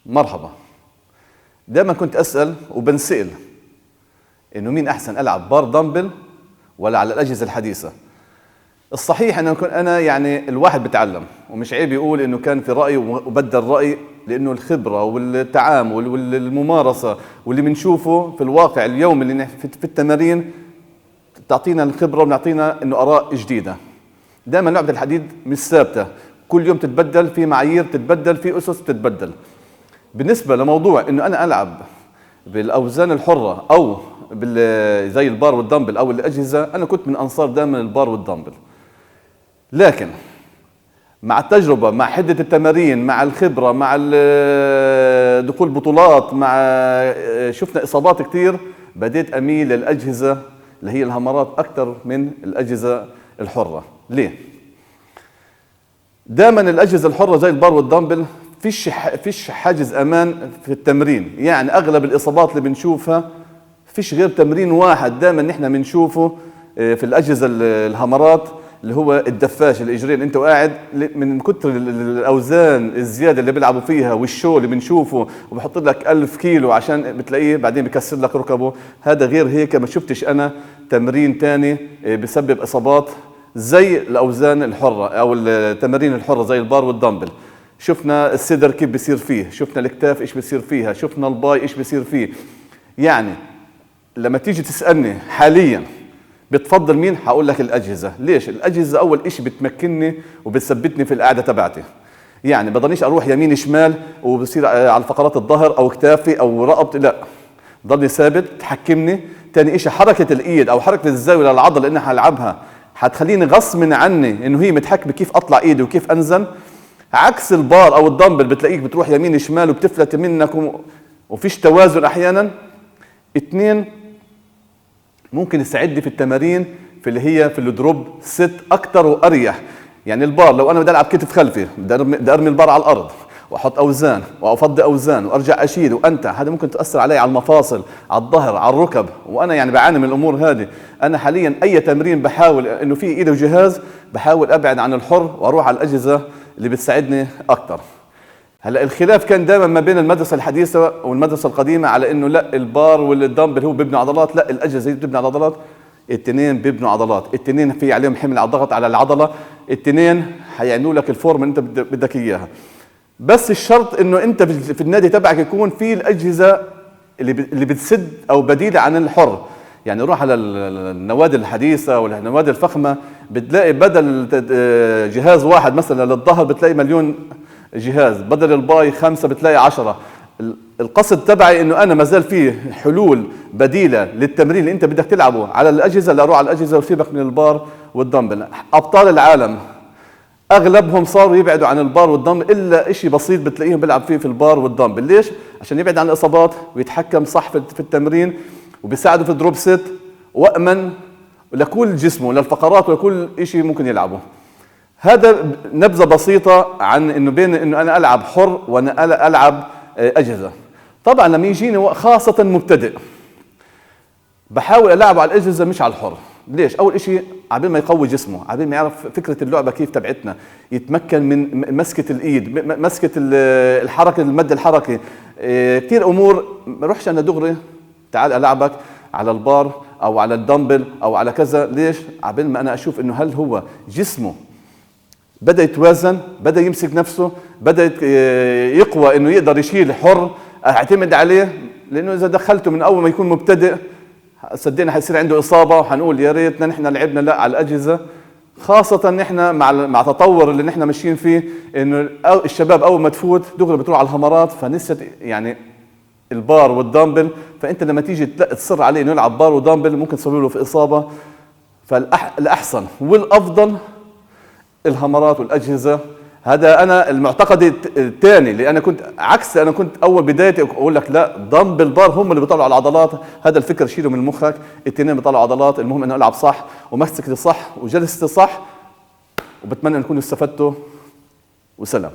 مرحبا. دائما كنت أسأل وبنسأل إنه مين أحسن، ألعب بار دمبل ولا على الأجهزة الحديثة؟ الصحيح إنه أنا يعني الواحد بتعلم، ومش عيب يقول إنه كان في رأي وبدل رأي، لأنه الخبرة والتعامل والممارسة واللي بنشوفه في الواقع اليوم اللي في التمارين تعطينا الخبرة ونعطينا إنه آراء جديدة. دائما لعبة الحديد مش ثابتة، كل يوم تتبدل، في معايير تتبدل، في أسس تتبدل. بالنسبة لموضوع إنه أنا ألعب بالأوزان الحرة أو زي البار والدمبل أو الأجهزة، أنا كنت من أنصار دائما البار والدمبل. لكن مع التجربة، مع حدة التمارين، مع الخبرة، مع دخول بطولات، مع شفنا إصابات كتير، بديت أميل للأجهزة اللي هي الهامرات أكثر من الأجهزة الحرة. ليه؟ دائما الأجهزة الحرة زي البار والدمبل فيش حاجز أمان في التمرين، يعني أغلب الإصابات اللي بنشوفها فيش غير تمرين واحد دائما نحن بنشوفه في الأجهزة الهامرات، اللي هو الدفاش الإجرين. أنت قاعد من كتر الأوزان الزيادة اللي بيلعبوا فيها والشو اللي بنشوفه، وبحط لك 1000 كيلو عشان بتلاقيه بعدين بكسر لك ركبه. هذا غير هيك ما شفتش أنا تمرين تاني بسبب إصابات زي الأوزان الحرة أو التمارين الحرة زي البار والدمبل. شفنا الصدر كيف بيصير فيه، شفنا الكتاف إيش بيصير فيها، شفنا الباي إيش بيصير فيه. يعني لما تيجي تسألني حالياً بتفضل مين؟ هقول لك الأجهزة. ليش؟ الأجهزة أول إشي بتمكنني وبتثبتني في القعدة تبعتي، يعني بضلنيش أروح يمين شمال وبصير على فقرات الظهر أو كتافي أو رقبتي، لا، ضلني ثابت، تحكمني. تاني إشي حركة الإيد أو حركة الزاوية للعضلة اللي أنا هلعبها هتخليني غصب عني إنه هي متحكمة كيف أطلع إيدي وكيف أنزل. عكس البار أو الدمبل بتلاقيك بتروح يمين شمال وبتفلت منك وفيش توازن أحيانا. اتنين، ممكن يساعدني في التمارين في اللي هي في الدروب ست اكتر واريح. يعني البار لو انا بدي العب كتف خلفي، بدي ارمي البار على الارض واحط اوزان وافضي اوزان وارجع اشيل وانت، هذا ممكن تاثر علي على المفاصل، على الظهر، على الركب، وانا يعني بعاني من الامور هذه. انا حاليا اي تمرين بحاول انه في ايده وجهاز بحاول ابعد عن الحر واروح على الاجهزه اللي بتساعدني اكتر. هلا الخلاف كان دائما ما بين المدرسه الحديثه والمدرسه القديمه على انه لا البار والدمبل هو بيبني عضلات، لا الاجهزه هي بتبني عضلات. الاثنين بيبنوا عضلات، الاثنين في عليهم حمل على الضغط على العضله، الاثنين حيعملوا لك الفورم اللي انت بدك اياها. بس الشرط انه انت في النادي تبعك يكون في الاجهزه اللي بتسد او بديله عن الحر. يعني روح على النوادي الحديثه والنوادي الفخمه بتلاقي بدل جهاز واحد مثلا للظهر بتلاقي مليون جهاز، بدل الباي 5 بتلاقي 10. القصد تبعي انه انا ما زال فيه حلول بديله للتمرين اللي انت بدك تلعبه على الاجهزه، لا اروح على الاجهزه وسيبك من البار والدمبل. ابطال العالم اغلبهم صاروا يبعدوا عن البار والدمبل، الا شيء بسيط بتلاقيهم بيلعب فيه في البار والدمبل. ليش؟ عشان يبعد عن الاصابات ويتحكم صح في التمرين، وبيساعده في دروب ست وامن لكل جسمه، للفقرات ولكل شيء ممكن يلعبه. هذا نبذة بسيطة عن انه بين انه انا العب حر وانا العب اجهزة. طبعا لما يجيني خاصة مبتدئ بحاول العبه على الاجهزة مش على الحر. ليش؟ اول اشي عبين ما يقوي جسمه، عبين ما يعرف فكرة اللعبة كيف تبعتنا، يتمكن من مسكة الايد، مسكة الحركة، المد الحركي، كثير امور. ما اروحش انا دغري تعال العبك على البار او على الدمبل او على كذا. ليش؟ عبين ما انا اشوف انه هل هو جسمه بدأ يتوازن، بدأ يمسك نفسه، بدأ يقوى انه يقدر يشيل حر، اعتمد عليه. لانه اذا دخلته من اول ما يكون مبتدئ صدقني حيصير عنده اصابه وحنقول يا ريتنا نحن لعبنا لا على الاجهزه. خاصه نحن مع تطور اللي نحن ماشيين فيه، انه الشباب اول ما تفوت دغري بتروح على الهامرات، فنسيت يعني البار والدمبل. فانت لما تيجي تصر عليه انه يلعب بار ودمبل ممكن تسبب له في اصابه. فالاحسن والافضل الهامرات والاجهزه. هذا انا المعتقد الثاني، اللي انا كنت عكس، انا كنت اول بدايتي اقول لك لا دمبل بار هم اللي بيطلعوا على العضلات. هذا الفكر شيله من مخك، الاثنين بيطلعوا عضلات. المهم اني العب صح ومسكتي صح وجلستي صح، وبتمنى ان تكونوا استفدتوا. وسلام.